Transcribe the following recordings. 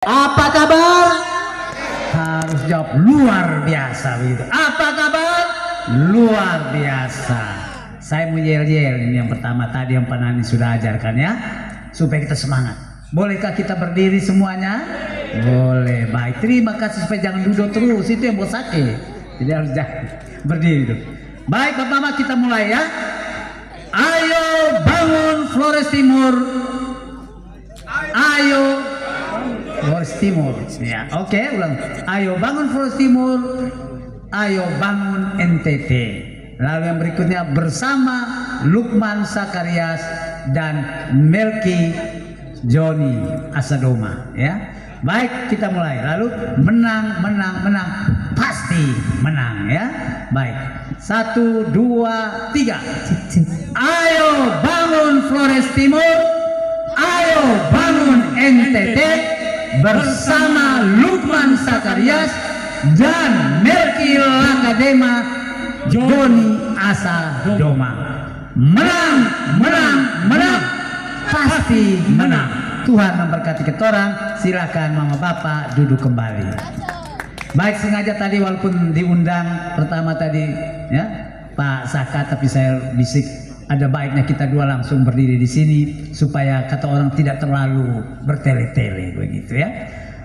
Apa kabar? Harus jawab luar biasa begitu. Apa kabar? Luar biasa. Saya mau yel-yel ini yang pertama tadi yang Pak Nani sudah ajarkan ya, supaya kita semangat. Bolehkah kita berdiri semuanya? Boleh. Baik, terima kasih. Supaya jangan duduk terus, itu yang buat sakit. Jadi harus berdiri dulu. Baik, pertama kita mulai ya. Ayo bangun Flores Timur. Ayo Flores Timur ya. Oke, ulang. Ayo bangun Flores Timur. Ayo bangun NTT. Lalu yang berikutnya bersama Lukman Sakarias dan Melki Joni Asadoma ya. Baik, kita mulai. Lalu menang pasti menang ya. Baik, 1, 2, 3. Ayo bangun Flores Timur. Ayo bangun NTT bersama Lukman Sakarias dan Melki Lakadema Joni Asadoma. Menang, pasti menang. Tuhan memberkati kita orang. Silakan mama bapak duduk kembali. Baik, sengaja tadi walaupun diundang pertama tadi ya Pak Saka, tapi saya bisik ada baiknya kita dua langsung berdiri di sini supaya kata orang tidak terlalu bertele-tele begitu ya.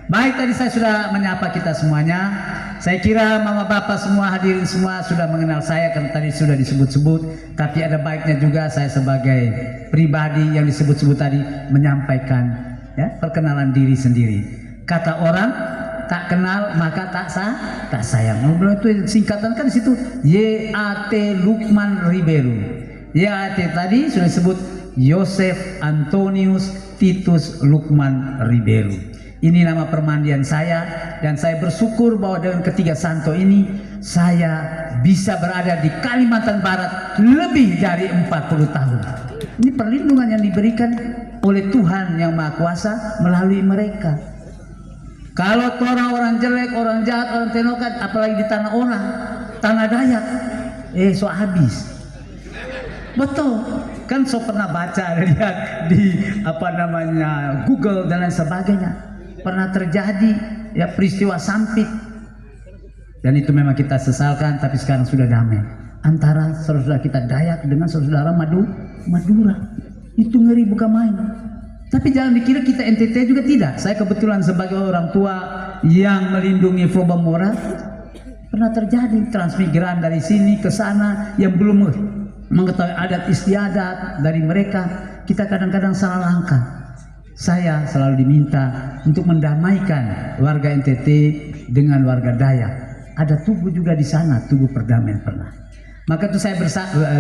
Baik, tadi saya sudah menyapa kita semuanya. Saya kira mama bapak semua hadirin semua sudah mengenal saya karena tadi sudah disebut-sebut. Tapi ada baiknya juga saya sebagai pribadi yang disebut-sebut tadi menyampaikan ya perkenalan diri sendiri. Kata orang tak kenal maka tak sayang. Ngobrol itu singkatan kan di situ YAT Lukman Ribeiro. YAT tadi sudah disebut Yosef Antonius Titus Lukman Ribeiro. Ini nama permandian saya dan saya bersyukur bahwa dengan ketiga santo ini saya bisa berada di Kalimantan Barat lebih dari 40 tahun. Ini perlindungan yang diberikan oleh Tuhan yang Maha Kuasa melalui mereka. Kalau orang jelek, orang jahat, orang tenokan, apalagi di tanah orang, tanah Dayak, so habis. Betul, kan so pernah baca lihat di Google dan lain sebagainya. Pernah terjadi ya peristiwa sampit. Dan itu memang kita sesalkan, tapi sekarang sudah damai antara saudara kita Dayak dengan saudara Madura. Itu ngeri bukan main. Tapi jangan dikira kita NTT juga tidak. Saya kebetulan sebagai orang tua yang melindungi Flobamora, pernah terjadi transmigran dari sini ke sana yang belum mengetahui adat istiadat dari mereka. Kita kadang-kadang salah langkah. Saya selalu diminta untuk mendamaikan warga NTT dengan warga Dayak. Ada tugu juga di sana, tugu perdamaian pernah. Maka itu saya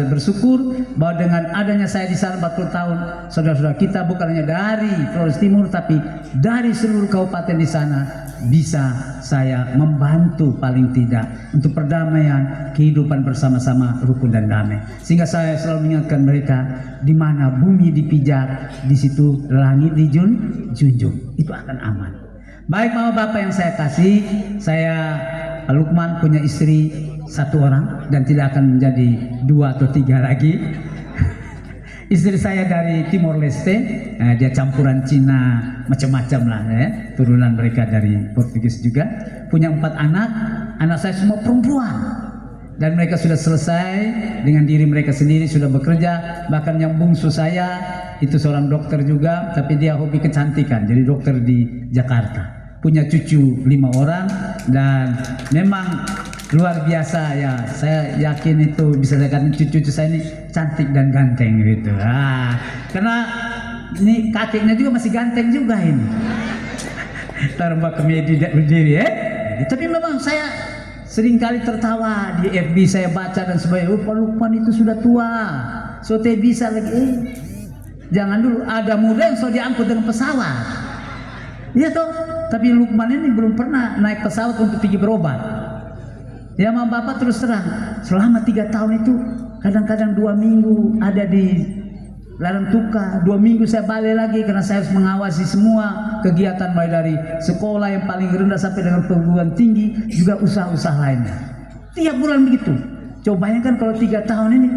bersyukur bahwa dengan adanya saya di sana 40 tahun, saudara-saudara kita bukan hanya dari Flores Timur tapi dari seluruh kabupaten di sana bisa saya membantu paling tidak untuk perdamaian, kehidupan bersama-sama rukun dan damai. Sehingga saya selalu mengingatkan mereka di mana bumi dipijak, di situ langit dijunjung. Itu akan aman. Baik mama bapak yang saya kasih, saya Lukman punya istri 1 orang dan tidak akan menjadi 2 atau 3 lagi. Istri saya dari Timor Leste, dia campuran Cina macam-macam lah ya. Turunan mereka dari Portugis juga. Punya 4 anak, anak saya semua perempuan. Dan mereka sudah selesai dengan diri mereka sendiri, sudah bekerja. Bahkan yang bungsu saya itu seorang dokter juga, tapi dia hobi kecantikan, jadi dokter di Jakarta. Punya cucu 5 orang dan memang luar biasa ya. Saya yakin itu bisa saya katakan cucu-cucu saya ini cantik dan ganteng gitu. Karena ini kakeknya juga masih ganteng juga ini. Tambah komedi berdiri ya. Tapi memang saya seringkali tertawa di FB saya baca dan sebagainya. Pak Lukman itu sudah tua, so teh bisa lagi. Jangan dulu, ada muda yang so diangkut dengan pesawat. Iya toh, tapi Lukman ini belum pernah naik pesawat untuk pergi berobat. Ya mama bapak terus terang, selama 3 tahun itu kadang-kadang 2 minggu ada di Ladang Tuka, 2 minggu saya balik lagi karena saya harus mengawasi semua kegiatan mulai dari sekolah yang paling rendah sampai dengan perguruan tinggi, juga usaha-usaha lainnya. Tiap bulan begitu. Coba bayangkan kalau 3 tahun ini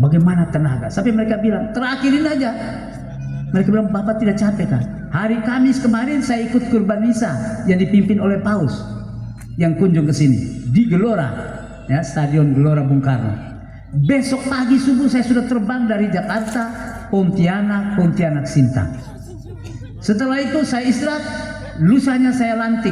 bagaimana tenaga. Sampai mereka bilang, terakhirin aja. Mereka bilang, Bapak tidak capek kan? Hari Kamis kemarin saya ikut kurban misa yang dipimpin oleh Paus yang kunjung ke sini di Gelora, ya, Stadion Gelora Bung Karno. Besok pagi subuh saya sudah terbang dari Jakarta, Pontianak Sintang. Setelah itu saya istirahat, lusanya saya lantik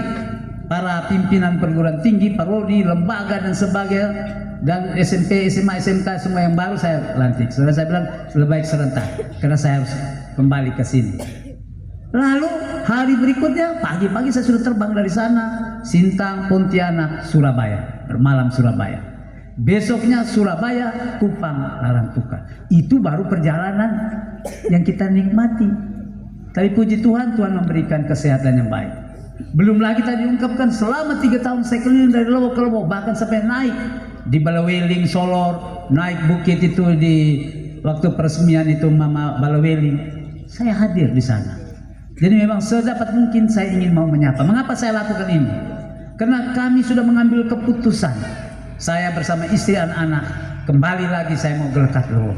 para pimpinan perguruan tinggi, parodi, lembaga dan sebagainya, dan SMP, SMA, SMK semua yang baru saya lantik. Saudara, saya bilang lebih baik serentak karena saya harus kembali ke sini. Lalu hari berikutnya pagi-pagi saya sudah terbang dari sana, Sintang, Pontianak, Surabaya, bermalam Surabaya. Besoknya Surabaya, Kupang, Larangtuka. Itu baru perjalanan yang kita nikmati. Tapi puji Tuhan, Tuhan memberikan kesehatan yang baik. Belum lagi tadi diungkapkan selama 3 tahun saya keliling dari Lowo ke Lowo, bahkan sampai naik di Balaweling, Solor, naik bukit itu di waktu peresmian itu Mama Balaweling. Saya hadir di sana. Jadi memang sedapat mungkin saya ingin mau menyapa. Mengapa saya lakukan ini? Karena kami sudah mengambil keputusan. Saya bersama istri dan anak kembali lagi saya mau gelekat Lowo.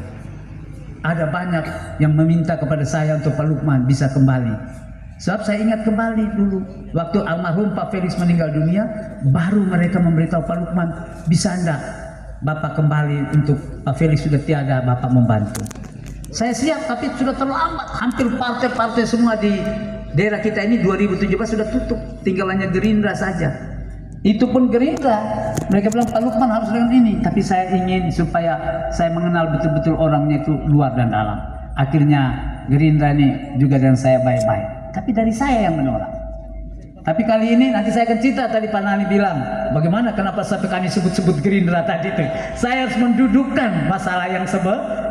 Ada banyak yang meminta kepada saya untuk Pak Lukman bisa kembali. Sebab saya ingat kembali dulu waktu almarhum Pak Felix meninggal dunia, baru mereka memberitahu Pak Lukman, bisa enggak Bapak kembali, untuk Pak Felix sudah tiada, Bapak membantu. Saya siap, tapi sudah terlambat. Hampir partai-partai semua di daerah kita ini 2017 sudah tutup, tinggal hanya Gerindra saja. Itu pun Gerindra, mereka bilang Pak Lukman harus dengan ini, tapi saya ingin supaya saya mengenal betul-betul orangnya itu luar dan dalam. Akhirnya Gerindra ini juga dengan saya baik-baik, tapi dari saya yang menolak. Tapi kali ini nanti saya akan cerita, tadi Pak Nani bilang bagaimana kenapa sampai kami sebut-sebut Gerindra tadi itu. Saya harus mendudukkan masalah yang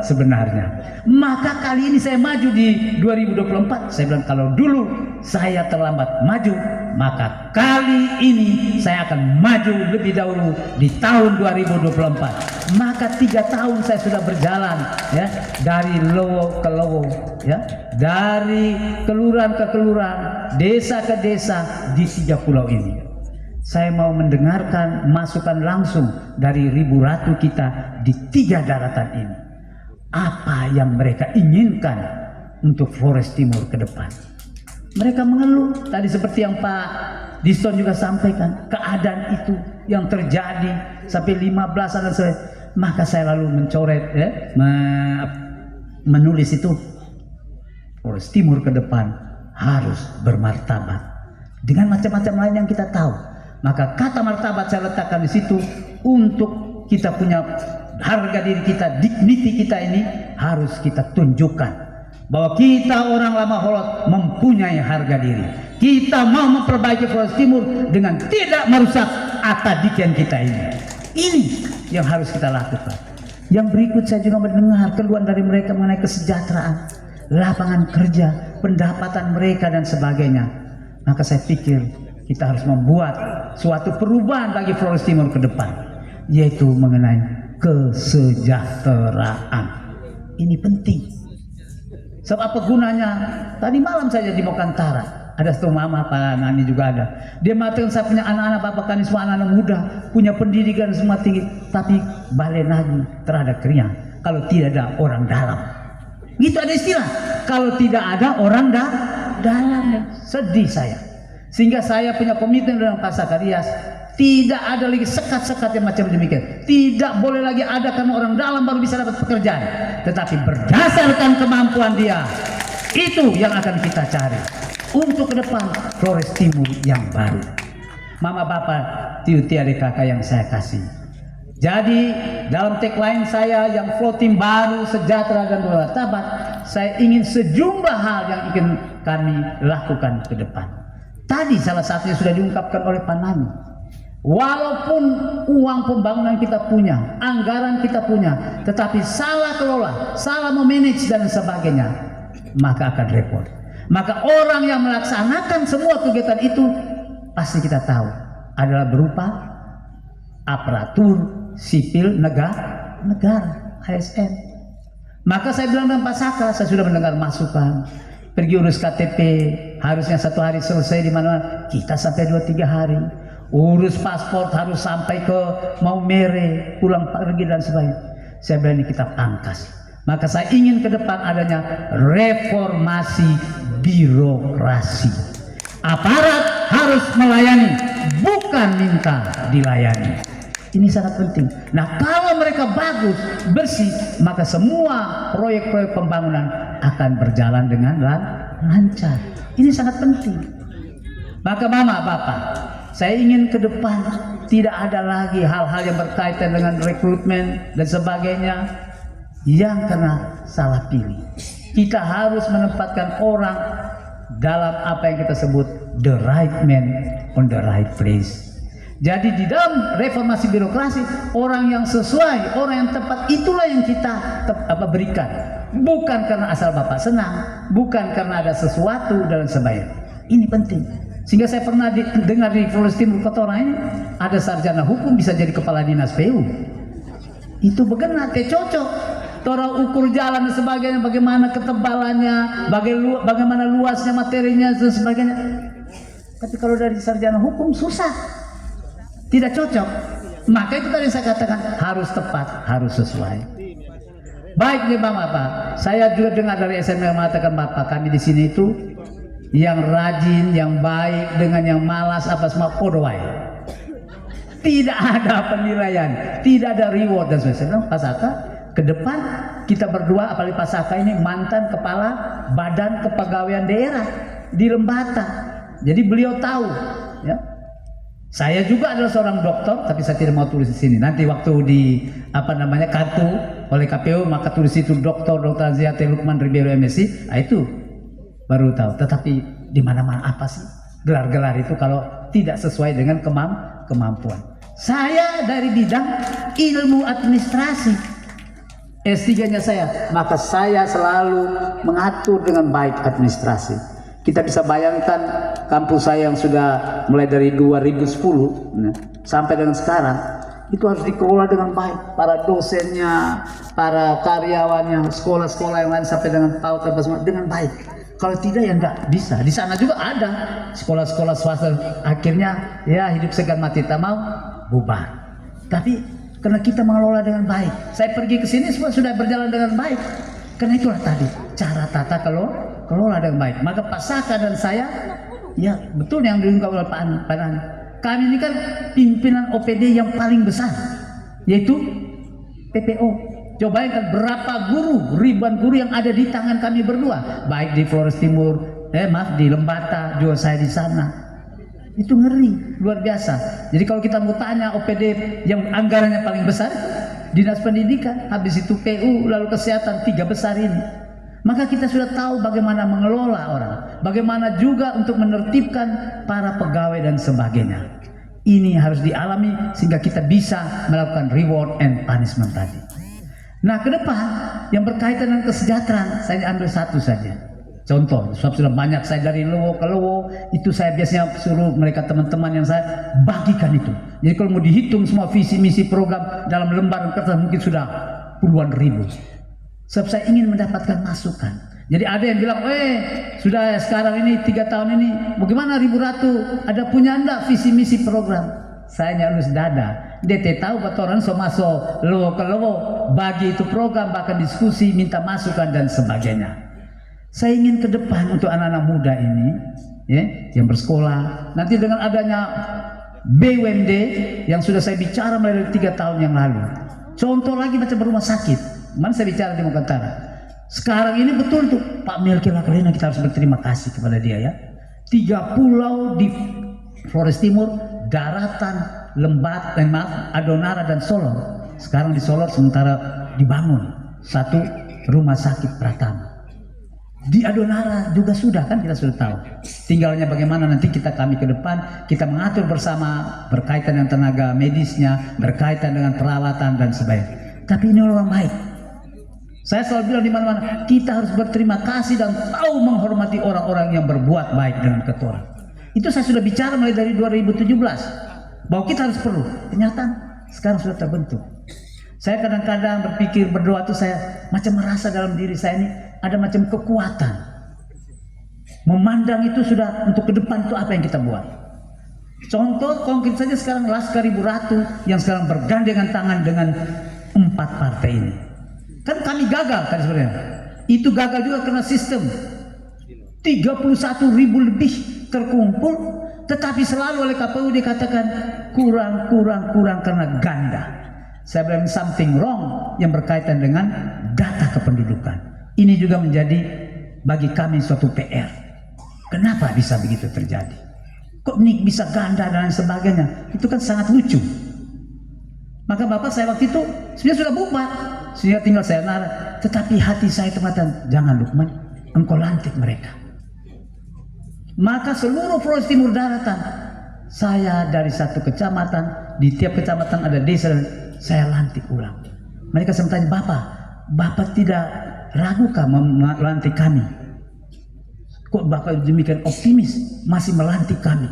sebenarnya. Maka kali ini saya maju di 2024. Saya bilang kalau dulu saya terlambat maju, maka kali ini saya akan maju lebih dahulu di tahun 2024. Maka 3 tahun saya sudah berjalan, ya, dari Lowo ke Lowo, ya, dari kelurahan ke kelurahan, desa ke desa di 3 pulau ini. Saya mau mendengarkan masukan langsung dari ribu ratu kita di 3 daratan ini. Apa yang mereka inginkan untuk Flores Timur ke depan. Mereka mengeluh tadi seperti yang Pak Diston juga sampaikan, keadaan itu yang terjadi sampai 15 dan sebagainya. Maka saya lalu mencoret, menulis itu, Flores Timur ke depan harus bermartabat dengan macam-macam lain yang kita tahu. Maka kata martabat saya letakkan di situ untuk kita punya harga diri kita, dignity kita ini harus kita tunjukkan bahwa kita orang Lama Holot mempunyai harga diri. Kita mau memperbaiki Flores Timur dengan tidak merusak atadikian kita ini. Ini yang harus kita lakukan. Yang berikut saya juga mendengar keluhan dari mereka mengenai kesejahteraan, lapangan kerja, pendapatan mereka dan sebagainya. Maka saya pikir kita harus membuat suatu perubahan bagi Flores Timur ke depan, yaitu mengenai kesejahteraan. Ini penting. Sebab apa gunanya? Tadi malam saja di Mokantara ada satu mama, Pak Nani juga ada. Dia mengatakan saya punya anak-anak, Bapak kami semua anak-anak muda, punya pendidikan semua tinggi, tapi balik lagi terhadap kriang kalau tidak ada orang dalam. Gitu ada istilah. Kalau tidak ada orang dalam, sedih saya. Sehingga saya punya komitmen dengan Pak Sakarias. Tidak ada lagi sekat-sekat yang macam demikian. Tidak boleh lagi ada karena orang dalam baru bisa dapat pekerjaan. Tetapi berdasarkan kemampuan dia, itu yang akan kita cari untuk ke depan Flores Timur yang baru. Mama, Bapak, tiuti adik kakak yang saya kasih. Jadi dalam tagline saya yang floating baru, sejahtera dan bermartabat, saya ingin sejumlah hal yang ingin kami lakukan ke depan. Tadi salah satunya sudah diungkapkan oleh Pak Nani. Walaupun uang pembangunan kita punya, anggaran kita punya, tetapi salah kelola, salah memanage dan sebagainya, maka akan repot. Maka orang yang melaksanakan semua kegiatan itu pasti kita tahu adalah berupa aparatur sipil negara ASN. Maka saya bilang dengan Pak Saka, saya sudah mendengar masukan, pergi urus KTP harusnya 1 hari selesai di mana, kita sampai 2-3 hari. Urus paspor harus sampai ke Maumere, pulang pergi dan sebagainya. Saya bilang ini kita pangkas. Maka saya ingin ke depan adanya reformasi birokrasi. Aparat harus melayani, bukan minta dilayani. Ini sangat penting. Nah, kalau mereka bagus, bersih, maka semua proyek-proyek pembangunan akan berjalan dengan lancar. Ini sangat penting. Maka mama, bapak, saya ingin ke depan tidak ada lagi hal-hal yang berkaitan dengan rekrutmen dan sebagainya yang kena salah pilih. Kita harus menempatkan orang dalam apa yang kita sebut the right man on the right place. Jadi di dalam reformasi birokrasi, orang yang sesuai, orang yang tepat, itulah yang kita berikan. Bukan karena asal bapak senang, bukan karena ada sesuatu dan sebagainya. Ini penting. Sehingga saya pernah dengar di Flores Timur Kotoran ini ada sarjana hukum bisa jadi kepala dinas PU. Itu benar, cocok. Tora ukur jalan dan sebagainya, bagaimana ketebalannya, bagaimana luasnya materinya dan sebagainya. Tapi kalau dari sarjana hukum susah, tidak cocok. Maka itu tadi saya katakan harus tepat, harus sesuai. Baik nih Bapak, saya juga dengar dari SMA yang mengatakan Bapak kami di sini itu yang rajin, yang baik dengan yang malas apa semua kodowai. Tidak ada penilaian, tidak ada reward dan sebagainya. Pak Saka, ke depan kita berdua, apalagi Pak Saka ini mantan kepala Badan Kepegawaian Daerah di Lembata. Jadi beliau tahu, ya. Saya juga adalah seorang dokter, tapi saya tidak mau tulis di sini. Nanti waktu di kartu oleh KPU maka tulis itu Dr. Aziate Lukman Ribeiro MSc. Itu baru tahu. Tetapi di mana-mana apa sih gelar-gelar itu kalau tidak sesuai dengan kemampuan. Saya dari bidang ilmu administrasi, S3-nya saya, maka saya selalu mengatur dengan baik administrasi. Kita bisa bayangkan kampus saya yang sudah mulai dari 2010 sampai dengan sekarang itu harus dikelola dengan baik. Para dosennya, para karyawannya, sekolah-sekolah yang lain sampai dengan tahu semua dengan baik. Kalau tidak ya enggak bisa. Di sana juga ada sekolah-sekolah swasta akhirnya ya hidup segan mati tak mau bubar. Tapi karena kita mengelola dengan baik, saya pergi ke sini semua sudah berjalan dengan baik. Karena itulah tadi cara tata kelola dengan baik. Maka Pak Saka dan saya, ya betul yang diungkap oleh Pak An. Kami ini kan pimpinan OPD yang paling besar, yaitu PPO. Coba bayangkan berapa guru, ribuan guru yang ada di tangan kami berdua, baik di Flores Timur, di Lembata, juga saya di sana. Itu ngeri, luar biasa. Jadi kalau kita mau tanya OPD yang anggarannya paling besar, Dinas Pendidikan, habis itu PU, lalu kesehatan, 3 besar ini. Maka kita sudah tahu bagaimana mengelola orang, bagaimana juga untuk menertibkan para pegawai dan sebagainya. Ini harus dialami sehingga kita bisa melakukan reward and punishment tadi. Nah, ke depan yang berkaitan dengan kesejahteraan, saya ambil satu saja. Contoh, sebab sudah banyak saya dari Lewo ke Lewo, itu saya biasanya suruh mereka teman-teman yang saya bagikan itu. Jadi kalau mau dihitung semua visi misi program dalam lembaran kertas mungkin sudah puluhan ribu. Sebab saya ingin mendapatkan masukan. Jadi ada yang bilang, sudah sekarang ini 3 tahun ini, bagaimana Ribu Ratu? Ada punya enggak visi misi program? Saya nyalus dada. DT tahu batoran so masuk Lewo ke Lewo, bagi itu program, bahkan diskusi, minta masukan dan sebagainya. Saya ingin ke depan untuk anak-anak muda ini, ya, yang bersekolah. Nanti dengan adanya BUMD yang sudah saya bicara mulai dari 3 tahun yang lalu. Contoh lagi macam rumah sakit. Mana saya bicara di Nusantara. Sekarang ini betul tuh Pak Melki Laklina, kita harus berterima kasih kepada dia ya. 3 pulau di Flores Timur, daratan, Adonara dan Solor. Sekarang di Solor sementara dibangun satu rumah sakit Pratama. Di Adonara juga sudah kan, kita sudah tahu. Tinggalnya bagaimana nanti kami ke depan kita mengatur bersama berkaitan dengan tenaga medisnya, berkaitan dengan peralatan dan sebagainya. Tapi ini orang baik. Saya selalu bilang di mana-mana kita harus berterima kasih dan tahu menghormati orang-orang yang berbuat baik dengan ketua. Itu saya sudah bicara mulai dari 2017 bahwa kita harus perlu. Ternyata sekarang sudah terbentuk. Saya kadang-kadang berpikir berdoa tuh saya macam merasa dalam diri saya ini ada macam kekuatan. Memandang itu sudah untuk ke depan itu apa yang kita buat. Contoh konkret saja sekarang Laskar Ribu Ratu yang sekarang bergandengan tangan dengan 4 partai ini. Kan kami gagal kan sebenarnya. Itu gagal juga karena sistem 31.000 lebih terkumpul, tetapi selalu oleh KPU dikatakan kurang karena ganda. Saya bilang something wrong yang berkaitan dengan data kependudukan. Ini juga menjadi bagi kami suatu PR. Kenapa bisa begitu terjadi? Kok NIK bisa ganda dan sebagainya? Itu kan sangat lucu. Maka Bapak saya waktu itu sebenarnya sudah bubar, sehingga tinggal saya narah. Tetapi hati saya itu mengatakan, jangan Lukman, engkau lantik mereka. Maka seluruh Flores Timur Daratan, saya dari satu kecamatan, di tiap kecamatan ada desa, saya lantik ulang. Mereka sempat tanya, Bapak tidak ragukah melantik kami? Kok Bapak demikian optimis masih melantik kami?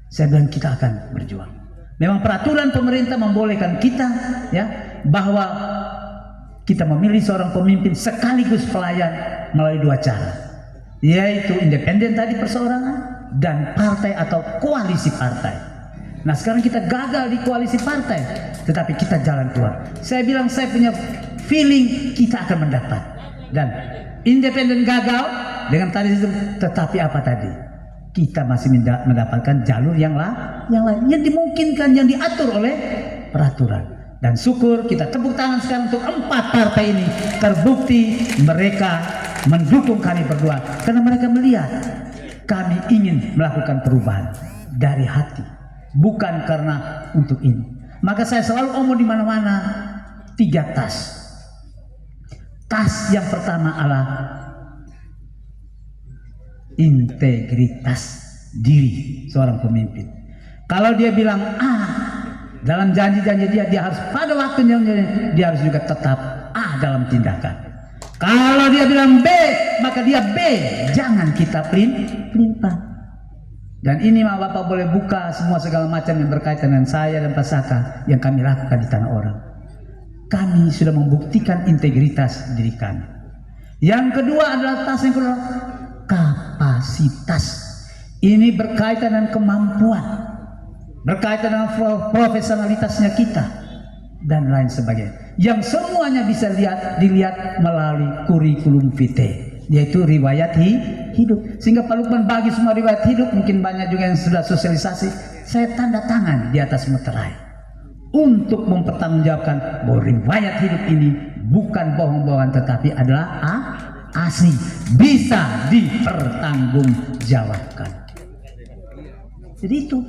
Saya bilang kita akan berjuang. Memang peraturan pemerintah membolehkan kita ya bahwa kita memilih seorang pemimpin sekaligus pelayan melalui dua cara, yaitu independen tadi perseorangan dan partai atau koalisi partai. Nah sekarang kita gagal di koalisi partai, tetapi kita jalan keluar. Saya bilang saya punya feeling kita akan mendapat. Dan independen gagal dengan tadi tetapi apa tadi? Kita masih mendapatkan jalur yang lain yang dimungkinkan, yang diatur oleh peraturan. Dan syukur kita tepuk tangan sekarang untuk 4 partai ini terbukti mereka mendukung kami berdua karena mereka melihat kami ingin melakukan perubahan dari hati, bukan karena untuk ini. Maka saya selalu omong di mana-mana 3 tas. Tas yang pertama adalah integritas diri seorang pemimpin. Kalau dia bilang A dalam janji-janji dia harus pada waktunya, dia harus juga tetap A dalam tindakan. Kalau dia bilang B, maka dia B. Jangan kita pelin-pelan. Dan ini Bapak boleh buka semua segala macam yang berkaitan dengan saya dan Pak Saka yang kami lakukan di tanah orang. Kami sudah membuktikan integritas diri kami. Yang kedua adalah tas yang kedua, kapasitas. Ini berkaitan dengan kemampuan, berkaitan dengan profesionalitasnya kita dan lain sebagainya, yang semuanya bisa dilihat melalui kurikulum vitae, yaitu riwayat hidup. Sehingga Pak Lukman bagi semua riwayat hidup, mungkin banyak juga yang sudah sosialisasi, saya tanda tangan di atas meterai untuk mempertanggungjawabkan bahwa riwayat hidup ini bukan bohong-bohongan tetapi adalah asli, bisa dipertanggungjawabkan. Jadi itu,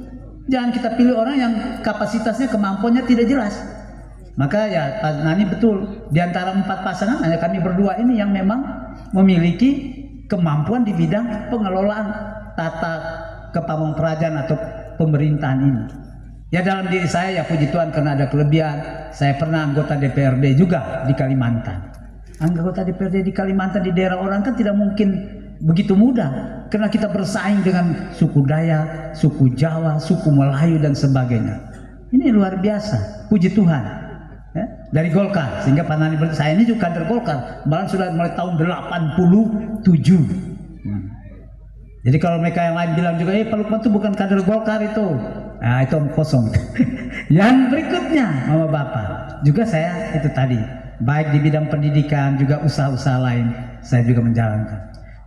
jangan kita pilih orang yang kapasitasnya, kemampuannya tidak jelas. Maka ya Pak Nani betul, di antara 4 pasangan hanya kami berdua ini yang memang memiliki kemampuan di bidang pengelolaan tata kepamongkerajan atau pemerintahan ini. Ya dalam diri saya ya puji Tuhan karena ada kelebihan, saya pernah anggota DPRD juga di Kalimantan. Anggota DPRD di Kalimantan di daerah orang kan tidak mungkin begitu mudah karena kita bersaing dengan suku Dayak, suku Jawa, suku Melayu dan sebagainya. Ini luar biasa, puji Tuhan ya, dari Golkar. Sehingga Pak Nani saya ini juga kader Golkar, bahkan sudah mulai tahun 87. Jadi kalau mereka yang lain bilang juga Pak Lukman itu bukan kader Golkar itu, nah itu kosong. Yang berikutnya Mama Bapak juga saya itu tadi, baik di bidang pendidikan juga usaha-usaha lain saya juga menjalankan.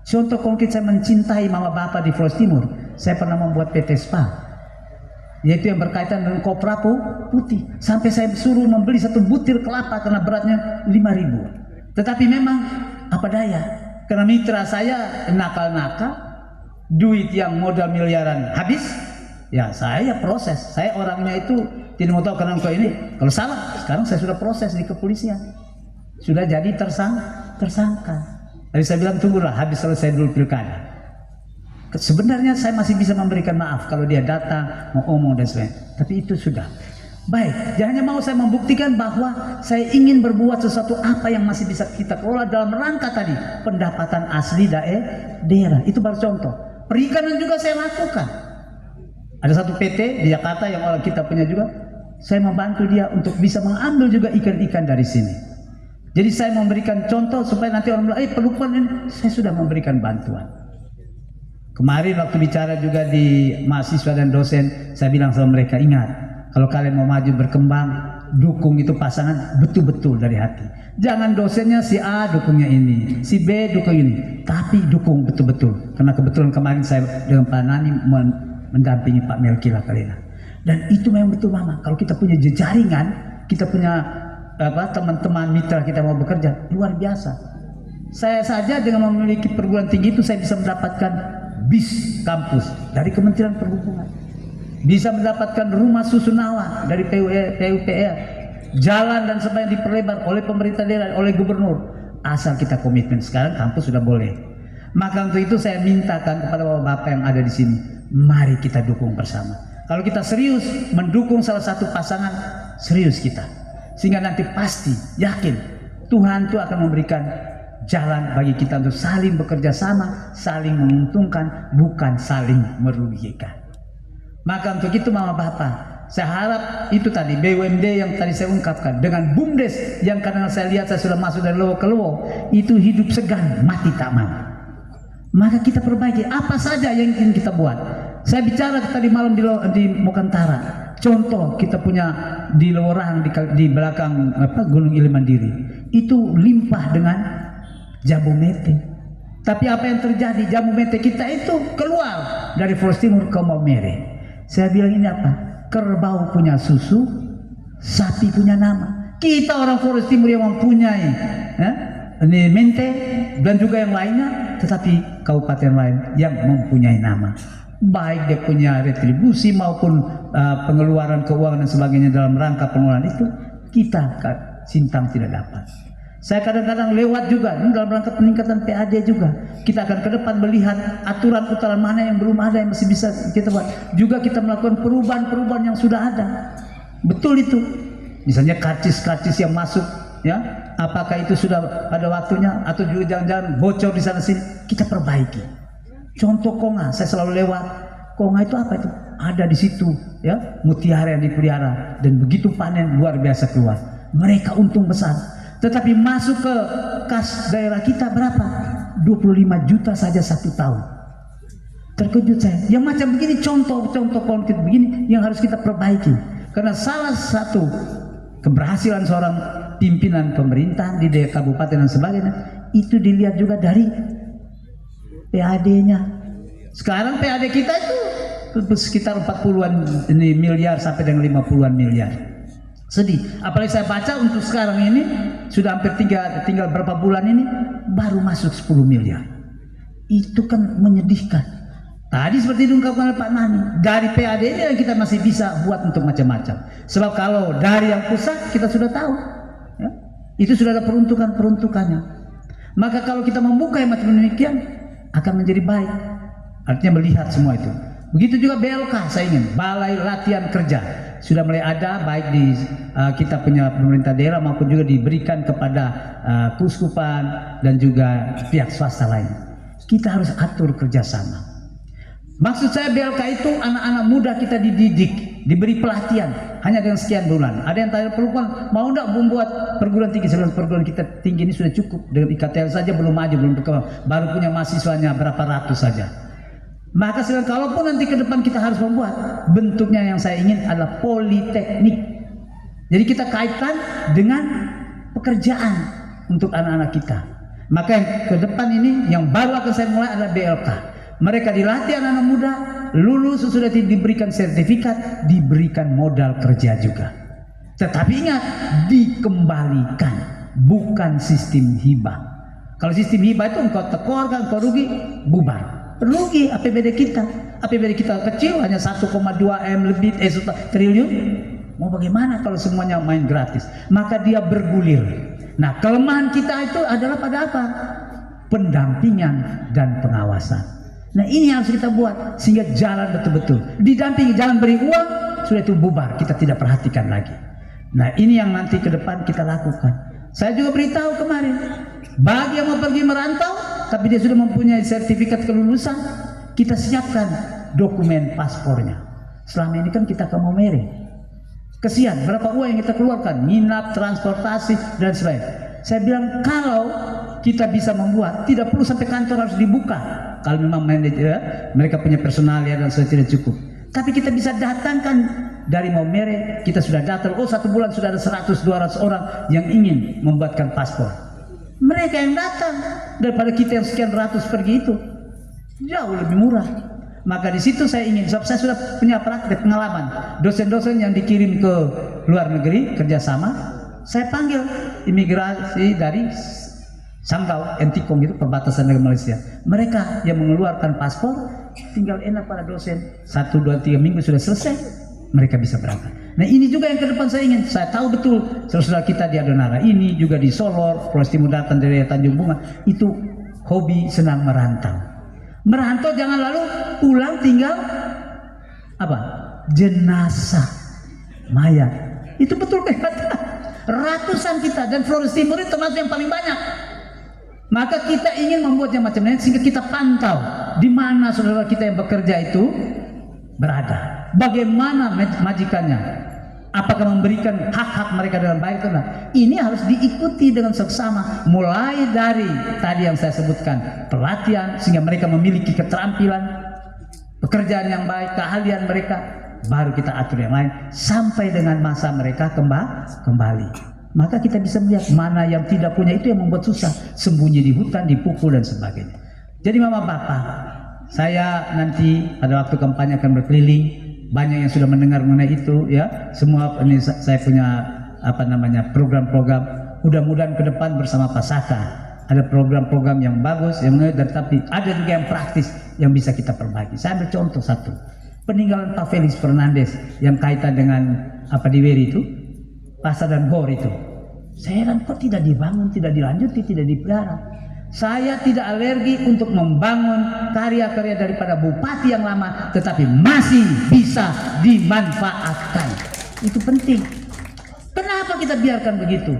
Contoh konkret saya mencintai Mama Bapak di Flores Timur, saya pernah membuat PT Spa, yaitu yang berkaitan dengan kopra putih. Sampai saya suruh membeli 1 butir kelapa karena beratnya 5.000. Tetapi memang apa daya, karena mitra saya nakal-nakal, duit yang modal miliaran habis, ya saya proses. Saya orangnya itu tidak mau tahu karena engkau ini. Kalau salah, sekarang saya sudah proses di kepolisian, sudah jadi tersangka. Tadi saya bilang tunggulah habis selesai dulu pilkada. Sebenarnya saya masih bisa memberikan maaf kalau dia datang mau omong dan sebagainya. Tapi itu sudah baik. Jangan hanya mau saya membuktikan bahwa saya ingin berbuat sesuatu apa yang masih bisa kita kelola dalam rangka tadi pendapatan asli daerah. Itu baru contoh. Perikanan juga saya lakukan. Ada satu PT di Jakarta yang orang kita punya juga. Saya membantu dia untuk bisa mengambil juga ikan-ikan dari sini. Jadi saya memberikan contoh supaya nanti orang bilang, Pak Lukman ini saya sudah memberikan bantuan. Kemarin waktu bicara juga di mahasiswa dan dosen, saya bilang sama mereka, ingat, kalau kalian mau maju berkembang, dukung itu pasangan betul-betul dari hati. Jangan dosennya si A dukungnya ini, si B dukung ini, tapi dukung betul-betul. Karena kebetulan kemarin saya dengan Pak Nani mendampingi Pak Melki Lakalina. Dan itu memang betul Mama. Kalau kita punya jejaringan, kita punya teman-teman mitra kita mau bekerja, luar biasa. Saya saja dengan memiliki perguruan tinggi itu saya bisa mendapatkan bis kampus dari Kementerian Perhubungan, bisa mendapatkan rumah susunawa dari PUPR, jalan dan sebagainya diperlebar oleh pemerintah daerah, oleh gubernur, asal kita komitmen. Sekarang kampus sudah boleh. Maka untuk itu saya mintakan kepada bapak-bapak yang ada di sini, mari kita dukung bersama. Kalau kita serius mendukung salah satu pasangan, serius kita, sehingga nanti pasti yakin Tuhan itu akan memberikan jalan bagi kita untuk saling bekerja sama, saling menguntungkan, bukan saling merugikan. Maka untuk itu Mama Bapak, saya harap itu tadi BUMD yang tadi saya ungkapkan dengan BUMDes yang kadang saya lihat saya sudah masuk dari Lowo ke Lowo, itu hidup segan, mati tak mau. Maka kita perbaiki apa saja yang ingin kita buat. Saya bicara tadi malam di Mokantara. Contoh kita punya di Lorang di belakang Gunung Ilimandiri itu limpah dengan jambu mete. Tapi apa yang terjadi, jambu mete kita itu keluar dari Flores Timur ke Maumere. Saya bilang ini apa? Kerbau punya susu, sapi punya nama. Kita orang Flores Timur yang mempunyai ini mente dan juga yang lainnya, tetapi kabupaten lain yang mempunyai nama. Baik dia punya retribusi maupun pengeluaran keuangan dan sebagainya dalam rangka pengelolaan itu, kita Sintang tidak dapat. Saya kadang-kadang lewat juga dalam rangka peningkatan PAD juga. Kita akan ke depan melihat aturan mana yang belum ada yang masih bisa kita buat. Juga kita melakukan perubahan-perubahan yang sudah ada. Betul itu. Misalnya karcis-karcis yang masuk, ya, apakah itu sudah pada waktunya atau juga jangan-jangan bocor di sana sini, kita perbaiki. Contoh konga, saya selalu lewat. Konga itu apa itu? Ada di situ, ya, mutiara yang dipelihara dan begitu panen luar biasa keluar. Mereka untung besar. Tetapi masuk ke kas daerah kita berapa? 25 juta saja 1 tahun. Terkejut saya. Yang macam begini contoh-contoh konkret begini yang harus kita perbaiki. Karena salah satu keberhasilan seorang pimpinan pemerintahan di daerah kabupaten dan sebagainya itu dilihat juga dari PAD-nya. Sekarang PAD kita itu sekitar 40-an miliar sampai dengan 50-an miliar. Sedih. Apalagi saya baca untuk sekarang ini sudah hampir tinggal berapa bulan ini baru masuk 10 miliar. Itu kan menyedihkan. Tadi seperti diungkapkan oleh Pak Nani, dari PAD ini yang kita masih bisa buat untuk macam-macam. Sebab kalau dari yang pusat kita sudah tahu, ya, itu sudah ada peruntukannya. Maka kalau kita membuka yang macam demikian akan menjadi baik. Artinya melihat semua itu. Begitu juga BLK, saya ingin Balai Latihan Kerja sudah mulai ada baik di kita punya pemerintah daerah maupun juga diberikan kepada kuskupan dan juga pihak swasta lain. Kita harus atur kerjasama. Maksud saya BLK itu anak-anak muda kita dididik, diberi pelatihan hanya dengan sekian bulan. Ada yang tanya perempuan mau enggak membuat perguruan tinggi, sebelum perguruan kita tinggi ini sudah cukup dengan IKTL saja belum maju, belum berkembang, baru punya mahasiswanya berapa ratus saja. Maka sedang kalaupun nanti ke depan kita harus membuat bentuknya yang saya ingin adalah politeknik. Jadi kita kaitkan dengan pekerjaan untuk anak-anak kita. Maka yang ke depan ini yang baru akan saya mulai adalah BLK. Mereka dilatih anak-anak muda, lulus sudah diberikan sertifikat, diberikan modal kerja juga. Tetapi ingat, dikembalikan, bukan sistem hibah. Kalau sistem hibah itu engkau tekor, engkau rugi, bubar. Rugi APBD kita. APBD kita kecil hanya 1,2 M lebih triliun. Mau bagaimana kalau semuanya main gratis? Maka dia bergulir. Nah, kelemahan kita itu adalah pada apa? Pendampingan dan pengawasan. Nah, ini harus kita buat sehingga jalan betul-betul. Didampingi, jangan beri uang, sudah itu bubar, kita tidak perhatikan lagi. Nah, ini yang nanti ke depan kita lakukan. Saya juga beritahu kemarin, bagi yang mau pergi merantau tapi dia sudah mempunyai sertifikat kelulusan, kita siapkan dokumen paspornya. Selama ini kan kita ke Maumere, kesian berapa uang yang kita keluarkan, nginap, transportasi dan sebagainya. Saya bilang kalau kita bisa membuat, tidak perlu sampai kantor harus dibuka. Kalau memang mereka punya personal ya dan sudah tidak cukup, tapi kita bisa datangkan Dari Maumere kita sudah datang, oh 1 bulan sudah ada 100-200 orang yang ingin membuatkan paspor. Mereka yang datang daripada kita yang sekian ratus pergi itu, jauh lebih murah. Maka di situ saya ingin, sebab saya sudah punya praktek pengalaman, dosen-dosen yang dikirim ke luar negeri kerjasama, saya panggil imigrasi dari Sanggau, Entikong itu perbatasan dengan Malaysia. Mereka yang mengeluarkan paspor, tinggal enak pada dosen, 1, 2, 3 minggu sudah selesai, mereka bisa berangkat. Nah ini juga yang ke depan saya ingin, saya tahu betul saudara kita di Adonara ini, juga di Solor, Flores Timur datang dari Tanjung Bunga, itu hobi senang merantau. Merantau jangan lalu pulang tinggal apa? Jenazah, mayat. Itu betul kata. Ratusan kita, dan Flores Timur itu termasuk yang paling banyak. Maka kita ingin membuatnya macam ini sehingga kita pantau di mana saudara kita yang bekerja itu berada, bagaimana majikannya, apakah memberikan hak-hak mereka dengan baik atau tidak. Ini harus diikuti dengan seksama, mulai dari tadi yang saya sebutkan, pelatihan sehingga mereka memiliki keterampilan pekerjaan yang baik, keahlian mereka, baru kita atur yang lain sampai dengan masa mereka kembali. Maka kita bisa melihat mana yang tidak punya, itu yang membuat susah, sembunyi di hutan, dipukul dan sebagainya. Jadi mama bapak, saya nanti pada waktu kampanye akan berkeliling, banyak yang sudah mendengar mengenai itu ya. Semua ini saya punya program-program, mudah-mudahan ke depan bersama Pak Saka ada program-program yang bagus yang tapi ada juga yang praktis yang bisa kita perbaiki. Saya ambil contoh satu, peninggalan Pak Felix Fernandez yang kaitan dengan di Weri itu, pasar dan bor itu. Saya heran kok tidak dibangun, tidak dilanjuti, tidak dipelihara. Saya tidak alergi untuk membangun karya-karya daripada bupati yang lama, tetapi masih bisa dimanfaatkan. Itu penting. Kenapa kita biarkan begitu?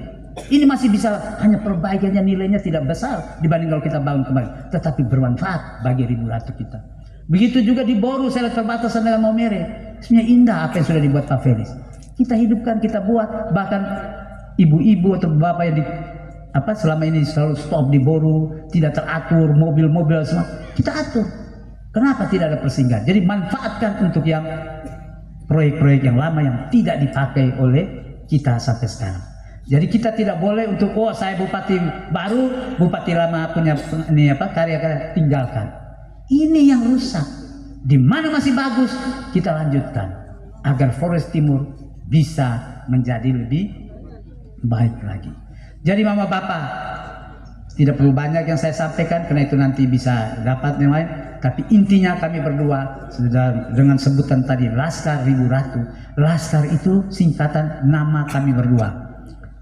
Ini masih bisa, hanya perbaikannya nilainya tidak besar dibanding kalau kita bangun kembali, tetapi bermanfaat bagi ribu ratu kita. Begitu juga di Boru, saya lihat perbatasan dengan Maumere. Sebenarnya indah apa yang sudah dibuat Pak Felix. Kita hidupkan, kita buat, bahkan ibu-ibu atau bapak yang selama ini selalu stop di Boru, tidak teratur, mobil-mobil semua kita atur. Kenapa tidak ada persinggahan? Jadi manfaatkan untuk yang proyek-proyek yang lama yang tidak dipakai oleh kita sampai sekarang. Jadi kita tidak boleh untuk saya bupati baru, bupati lama punya karya-karya, tinggalkan. Ini yang rusak. Di mana masih bagus kita lanjutkan agar Flores Timur bisa menjadi lebih baik lagi. Jadi mama bapak, tidak perlu banyak yang saya sampaikan karena itu nanti bisa dapat yang lain. Tapi intinya kami berdua sudah dengan sebutan tadi Laskar Ribu Ratu. Laskar itu singkatan nama kami berdua,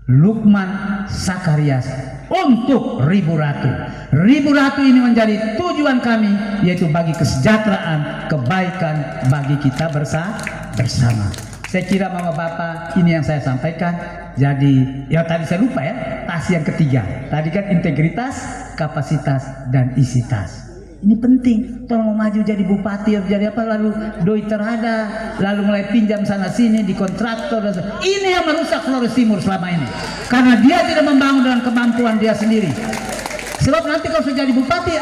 Lukman Sakarias untuk Ribu Ratu. Ribu Ratu ini menjadi tujuan kami, yaitu bagi kesejahteraan, kebaikan bagi kita bersama. Saya kira mama bapak ini yang saya sampaikan. Jadi ya tadi saya lupa ya, tas yang ketiga tadi kan integritas, kapasitas dan isi tas. Ini penting. Kalau mau maju jadi bupati atau jadi apa, lalu doi terada, lalu mulai pinjam sana sini di kontraktor dan ini yang merusak Flores Timur selama ini, karena dia tidak membangun dengan kemampuan dia sendiri. Sebab nanti kalau sudah jadi bupati,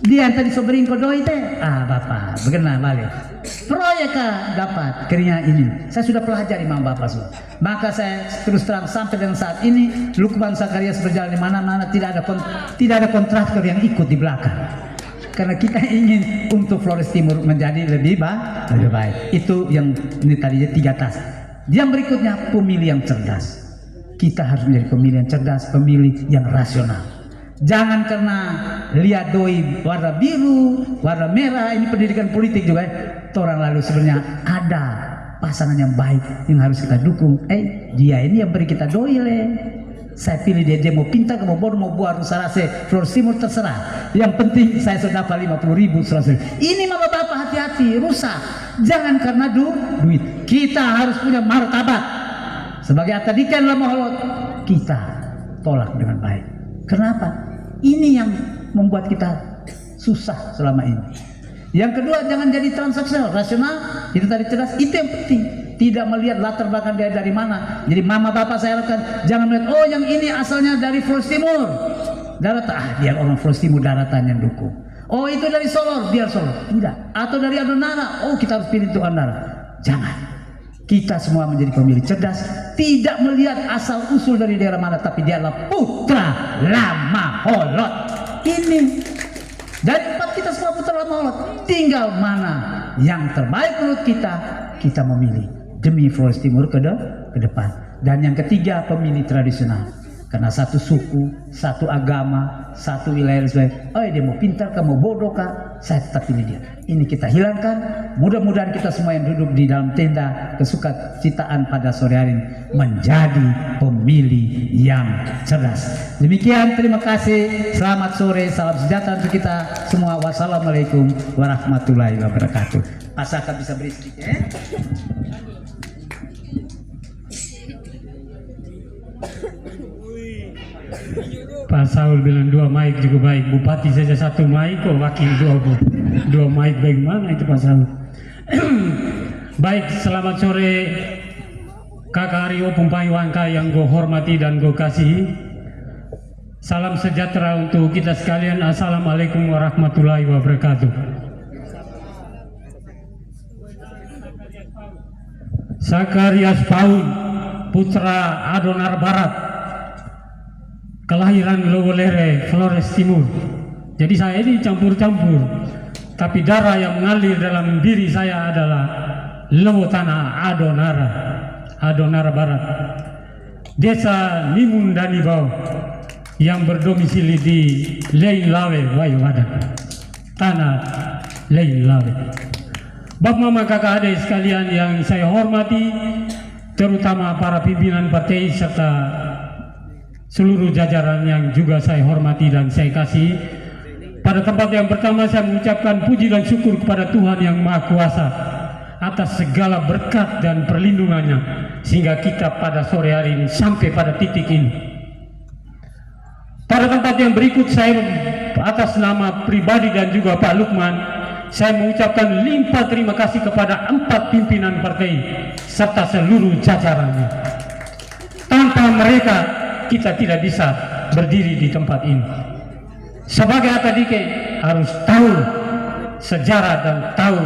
dia yang tadi sobring ke doi teh, bapak bagaimana balik proyek dapat kerja ini. Saya sudah pelajari mama bapak semua. Maka saya terus terang sampai dengan saat ini Lukman Sakarias berjalan di mana-mana, tidak ada kontraktor yang ikut di belakang. Karena kita ingin untuk Flores Timur menjadi lebih baik. Itu yang ini tadinya 3 tas. Yang berikutnya pemilih yang cerdas. Kita harus menjadi pemilih yang cerdas, pemilih yang rasional. Jangan karena lihat doi warna biru, warna merah, ini pendidikan politik juga. Orang lalu sebenarnya ada pasangan yang baik yang harus kita dukung. Dia ini yang beri kita doi Saya pilih dia mau pintar, mau bodoh, mau buat Sarase, Flores Timur terserah. Yang penting saya sudah dapat 50.000 100.000. Ini mama bapak hati-hati, rusak. Jangan karena duit. Kita harus punya martabat. Sebagai atadikan lamahot, kita tolak dengan baik. Kenapa? Ini yang membuat kita susah selama ini. Yang kedua, jangan jadi transaksional, rasional. Itu tadi cerdas, itu yang penting. Tidak melihat latar belakang dia dari mana. Jadi mama bapak saya harapkan jangan melihat yang ini asalnya dari Flores Timur, daratan, biar orang Flores Timur daratan yang dukung. Itu dari Solor, biar Solor. Tidak. Atau dari Adonara, kita harus pilih itu Adonara. Jangan. Kita semua menjadi pemilih cerdas, tidak melihat asal usul dari daerah mana, tapi dia adalah putra Lama Holot. Ini dari tempat kita semua putra Lama Holot. Tinggal mana yang terbaik menurut kita, kita memilih demi Flores Timur ke depan. Dan yang ketiga, pemilih tradisional. Karena satu suku, satu agama, satu wilayah. Oh, dia mau pintar kah, mau bodoh kah, saya tetap pilih dia. Ini kita hilangkan. Mudah-mudahan kita semua yang duduk di dalam tenda kesukacitaan pada sore hari ini menjadi pemilih yang cerdas. Demikian, terima kasih. Selamat sore, salam sejahtera untuk kita semua. Wassalamualaikum warahmatullahi wabarakatuh. Pak Saka bisa beri sedikit ya? Pak Saul bilang 2 mic juga baik, bupati saja 1 mic, kok wakil 2 mic, bagaimana itu Pak Saul? Baik, selamat sore kakak Aryo Pumpai Wangka yang gue hormati dan gue kasihi. Salam sejahtera untuk kita sekalian. Assalamualaikum warahmatullahi wabarakatuh. Sakarias Paul, putra Adonar Barat, kelahiran Lowolere, Flores Timur. Jadi saya ini campur-campur, tapi darah yang mengalir dalam diri saya adalah Lewotana Adonara Barat, Desa Limun Danibau yang berdomisili di Lein Lawe, Wayowadan, tanah Lein Lawe. Bapak mama kakak adik sekalian yang saya hormati, terutama para pimpinan partai serta seluruh jajaran yang juga saya hormati dan saya kasih. Pada tempat yang pertama saya mengucapkan puji dan syukur kepada Tuhan yang Maha Kuasa atas segala berkat dan perlindungannya sehingga kita pada sore hari ini sampai pada titik ini. Pada tempat yang berikut saya atas nama pribadi dan juga Pak Lukman, saya mengucapkan limpah terima kasih kepada 4 pimpinan partai serta seluruh jajarannya. Tanpa mereka kita tidak bisa berdiri di tempat ini. Sebagai akadike harus tahu sejarah dan tahu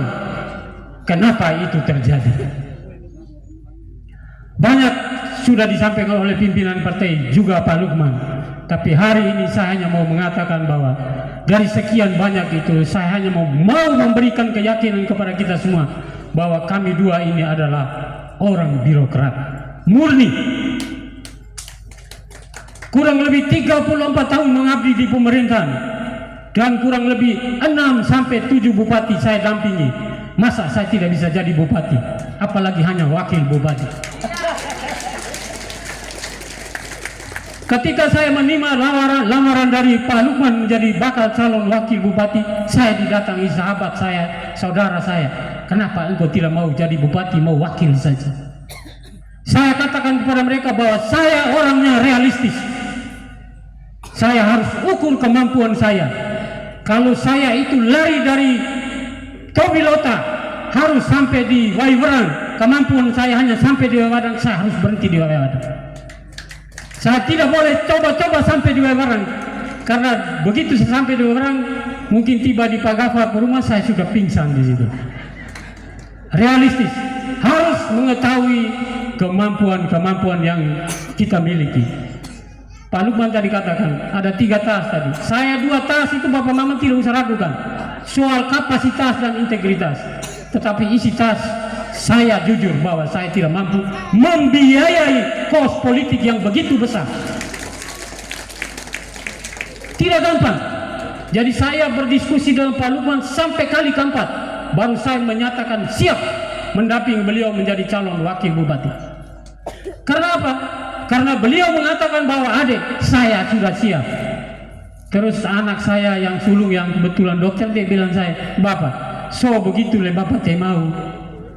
kenapa itu terjadi. Banyak sudah disampaikan oleh pimpinan partai juga Pak Lukman, tapi hari ini saya hanya mau mengatakan bahwa dari sekian banyak itu saya hanya mau memberikan keyakinan kepada kita semua bahwa kami dua ini adalah orang birokrat murni. Kurang lebih 34 tahun mengabdi di pemerintahan dan kurang lebih 6 sampai 7 bupati saya dampingi. Masa saya tidak bisa jadi bupati, apalagi hanya wakil bupati. Ketika saya menerima lamaran dari Pak Lukman menjadi bakal calon wakil bupati, saya didatangi sahabat saya, saudara saya. Kenapa engkau tidak mau jadi bupati, mau wakil saja? Saya katakan kepada mereka bahwa saya orangnya realistis. Saya harus ukur kemampuan saya. Kalau saya itu lari dari Tobilota harus sampai di Waiwerang, kemampuan saya hanya sampai di Waiwerang, saya harus berhenti di Waiwerang. Saya tidak boleh coba-coba sampai di Waiwerang, karena begitu saya sampai di Waiwerang, mungkin tiba di Pagafa ke rumah saya sudah pingsan di situ. Realistis, harus mengetahui kemampuan-kemampuan yang kita miliki. Pak Lukman tadi katakan ada 3 tas tadi. Saya 2 tas itu Bapak Mama tidak usah ragukan soal kapasitas dan integritas. Tetapi isi tas saya jujur bahwa saya tidak mampu membiayai kos politik yang begitu besar. Tidak gampang. Jadi saya berdiskusi dengan Pak Lukman sampai kali keempat baru saya menyatakan siap mendampingi beliau menjadi calon wakil bupati. Karena apa? Karena beliau mengatakan bahwa adik saya sudah siap. Terus anak saya yang sulung yang kebetulan dokter dia bilang saya, Bapak, so begitu le Bapak teh mau.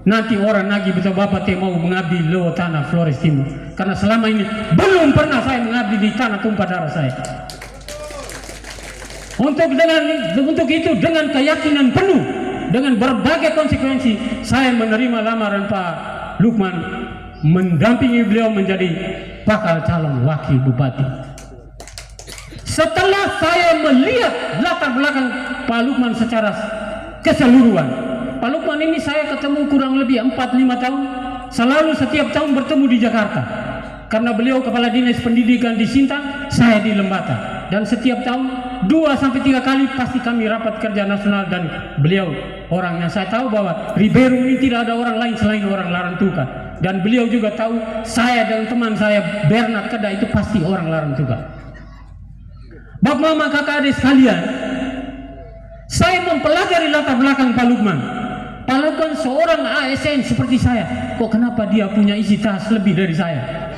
Nanti orang lagi betul Bapak teh mau mengabdi lo tanah Flores Timur. Karena selama ini belum pernah saya mengabdi di tanah tumpah darah saya. Untuk itu dengan keyakinan penuh, dengan berbagai konsekuensi, saya menerima lamaran Pak Lukman mendampingi beliau menjadi bakal calon wakil bupati. Setelah saya melihat latar belakang Pak Lukman secara keseluruhan, Pak Lukman ini saya ketemu kurang lebih 4-5 tahun. Selalu setiap tahun bertemu di Jakarta. Karena beliau kepala dinas pendidikan di Sintang, saya di Lembata. Dan setiap tahun 2-3 kali pasti kami rapat kerja nasional, dan beliau orang yang saya tahu bahwa Ribeiro ini tidak ada orang lain selain orang Larantuka. Dan beliau juga tahu saya dan teman saya Bernard Keda itu pasti orang Larantuka. Bapak mama kakak adik sekalian, saya mempelajari latar belakang Pak Lukman. Pak Lukman seorang ASN seperti saya, kok kenapa dia punya isi tas lebih dari saya?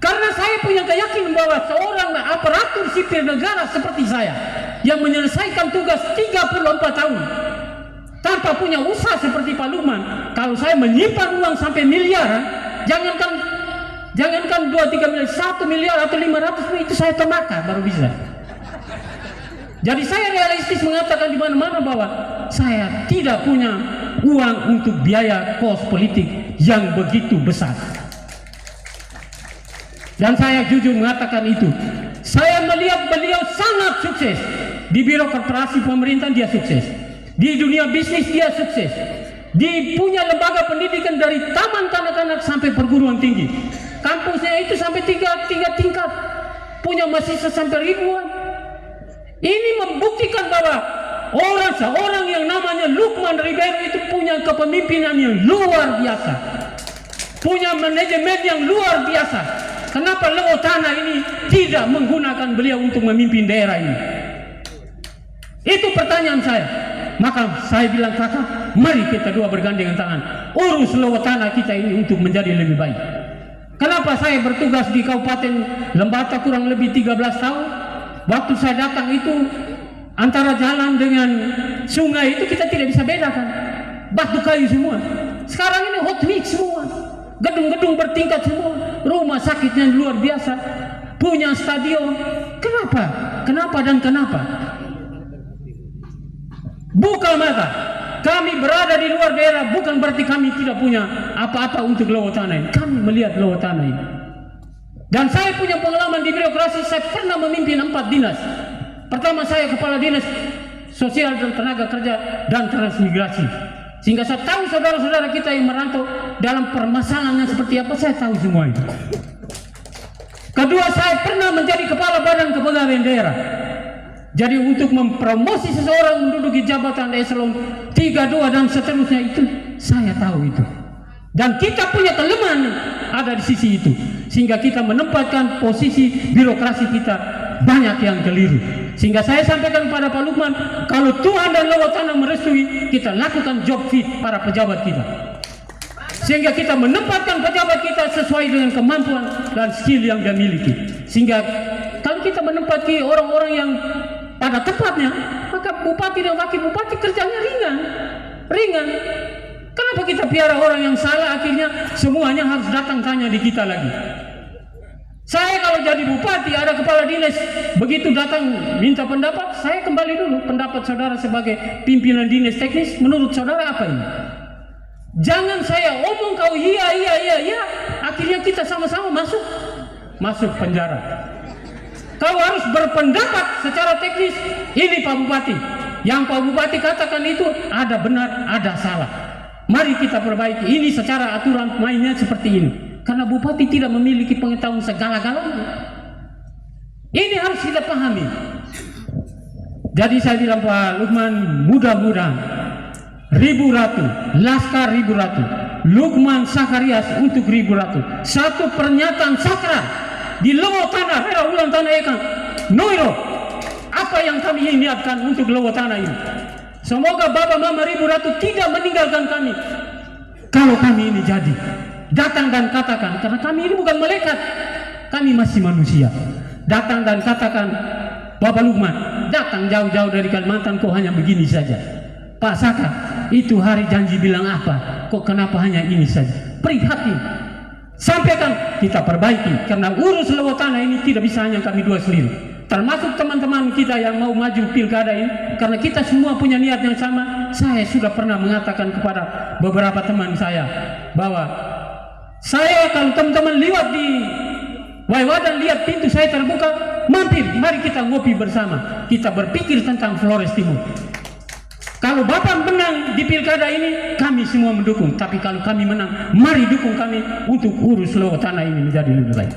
Karena saya punya keyakinan bahwa seorang aparatur sipil negara seperti saya yang menyelesaikan tugas 34 tahun tanpa punya usaha seperti Pak Lukman, kalau saya menyimpan uang sampai miliaran, jangankan 2-3 miliar, 1 miliar atau 500 miliar, itu saya termakan baru bisa. Jadi saya realistis mengatakan di mana-mana bahwa saya tidak punya uang untuk biaya kos politik yang begitu besar. Dan saya jujur mengatakan itu. Saya melihat beliau sangat sukses. Di biro korporasi pemerintahan dia sukses. Di dunia bisnis dia sukses. Di punya lembaga pendidikan dari taman kanak-kanak sampai perguruan tinggi. Kampusnya itu sampai tiga tingkat. Punya mahasiswa sampai ribuan. Ini membuktikan bahwa seorang yang namanya Lukman Ribeiro itu punya kepemimpinan yang luar biasa. Punya manajemen yang luar biasa. Kenapa Lewotana ini tidak menggunakan beliau untuk memimpin daerah ini? Itu pertanyaan saya. Maka saya bilang, kakak, mari kita dua bergandengan tangan. Urus Lewotana kita ini untuk menjadi lebih baik. Kenapa saya bertugas di Kabupaten Lembata kurang lebih 13 tahun? Waktu saya datang itu antara jalan dengan sungai itu kita tidak bisa bedakan. Batu kayu semua. Sekarang ini hot mix semua. Gedung-gedung bertingkat semua, rumah sakitnya luar biasa, punya stadion. Kenapa dan kenapa? Buka mata. Kami berada di luar daerah bukan berarti kami tidak punya apa-apa untuk Lewotana ini. Kami melihat Lewotana ini. Dan saya punya pengalaman di birokrasi. Saya pernah memimpin 4 dinas. Pertama saya kepala dinas sosial dan tenaga kerja dan transmigrasi. Sehingga saya tahu saudara-saudara kita yang merantau dalam permasalahan seperti apa, saya tahu semua itu. Kedua, saya pernah menjadi kepala badan kepegawaian daerah. Jadi untuk mempromosi seseorang menduduki jabatan eselon 3, 2 dan seterusnya itu, saya tahu itu. Dan kita punya kelemahan ada di sisi itu. Sehingga kita menempatkan posisi birokrasi kita banyak yang keliru. Sehingga saya sampaikan kepada Pak Lukman, kalau Tuhan dan Lewotana merestui, kita lakukan job fit para pejabat kita. Sehingga kita menempatkan pejabat kita sesuai dengan kemampuan dan skill yang dia miliki. Sehingga kalau kita menempati orang-orang yang pada tempatnya, maka bupati dan wakil bupati kerjanya ringan. Kenapa kita piara orang yang salah, akhirnya semuanya harus datang tanya di kita lagi. Saya kalau jadi bupati, ada kepala dinas, begitu datang minta pendapat, saya kembali dulu pendapat saudara sebagai pimpinan dinas teknis, menurut saudara apa ini? Jangan saya omong kau iya, akhirnya kita sama-sama masuk penjara. Kau harus berpendapat secara teknis, ini Pak Bupati. Yang Pak Bupati katakan itu ada benar, ada salah. Mari kita perbaiki, ini secara aturan mainnya seperti ini. Karena bupati tidak memiliki pengetahuan segala-galanya. Ini harus kita pahami. Jadi saya bilang Pak Lukman, mudah-mudahan Ribu Ratu, Laskar Ribu Ratu, Lukman Sakarias untuk Ribu Ratu, satu pernyataan sakral di Lewotana, Rera Ulang Tanah Ekang, Noiro, apa yang kami niatkan untuk Lewotana ini. Semoga Bapak Mama Ribu Ratu tidak meninggalkan kami. Kalau kami ini jadi datang dan katakan, karena kami ini bukan malaikat, kami masih manusia. Datang dan katakan, Bapak Lukman, datang jauh-jauh dari Kalimantan, kok hanya begini saja. Pak Saka, itu hari janji bilang apa? Kok kenapa hanya ini saja? Prihatin. Sampaikan, kita perbaiki. Karena urus Lewotana ini tidak bisa hanya kami dua sendiri. Termasuk teman-teman kita yang mau maju pilkada ini. Karena kita semua punya niat yang sama. Saya sudah pernah mengatakan kepada beberapa teman saya bahwa saya kalau teman-teman lewat di Waiwadan, lihat pintu saya terbuka, mampir, mari kita ngopi bersama. Kita berpikir tentang Flores Timur. Kalau Bapak menang di pilkada ini, kami semua mendukung. Tapi kalau kami menang, mari dukung kami untuk urus loh tanah ini menjadi lebih baik.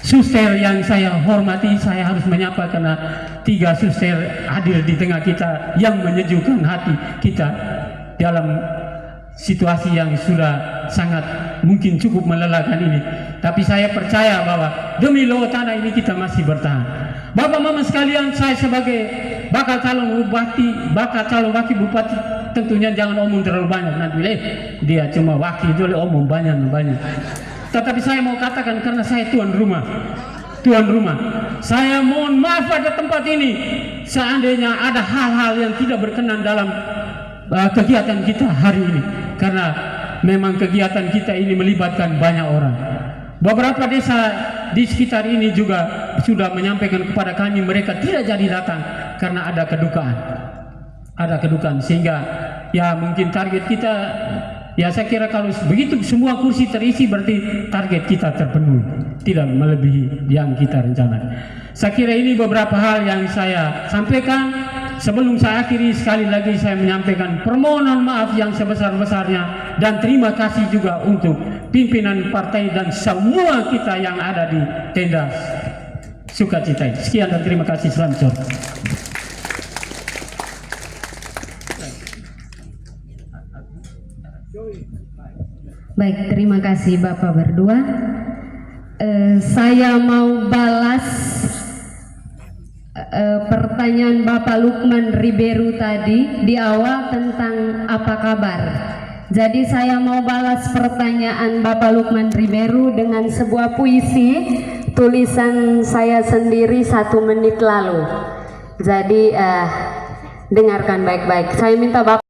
Suster yang saya hormati, saya harus menyapa karena 3 suster hadir di tengah kita yang menyejukkan hati kita dalam situasi yang sudah sangat mungkin cukup melelahkan ini. Tapi saya percaya bahwa demi loh tanah ini kita masih bertahan. Bapak Mama sekalian, saya sebagai bakal calon bupati, bakal calon wakil bupati, tentunya jangan omong terlalu banyak nanti. Dia cuma wakil, boleh omong banyak. Tetapi saya mau katakan karena saya tuan rumah. Saya mohon maaf pada tempat ini seandainya ada hal-hal yang tidak berkenan dalam kegiatan kita hari ini, karena memang kegiatan kita ini melibatkan banyak orang. Beberapa desa di sekitar ini juga sudah menyampaikan kepada kami mereka tidak jadi datang karena ada kedukaan, sehingga ya mungkin target kita, ya saya kira kalau begitu semua kursi terisi berarti target kita terpenuhi, tidak melebihi yang kita rencanakan. Saya kira ini beberapa hal yang saya sampaikan. Sebelum saya akhiri, sekali lagi saya menyampaikan permohonan maaf yang sebesar-besarnya dan terima kasih juga untuk pimpinan partai dan semua kita yang ada di tenda sukacita. Sekian dan terima kasih. Selamat sore. Baik, terima kasih Bapak berdua. Saya mau balas pertanyaan Bapak Lukman Riberu tadi di awal tentang apa kabar. Jadi saya mau balas pertanyaan Bapak Lukman Riberu dengan sebuah puisi tulisan saya sendiri 1 menit lalu. Jadi dengarkan baik-baik. Saya minta Bapak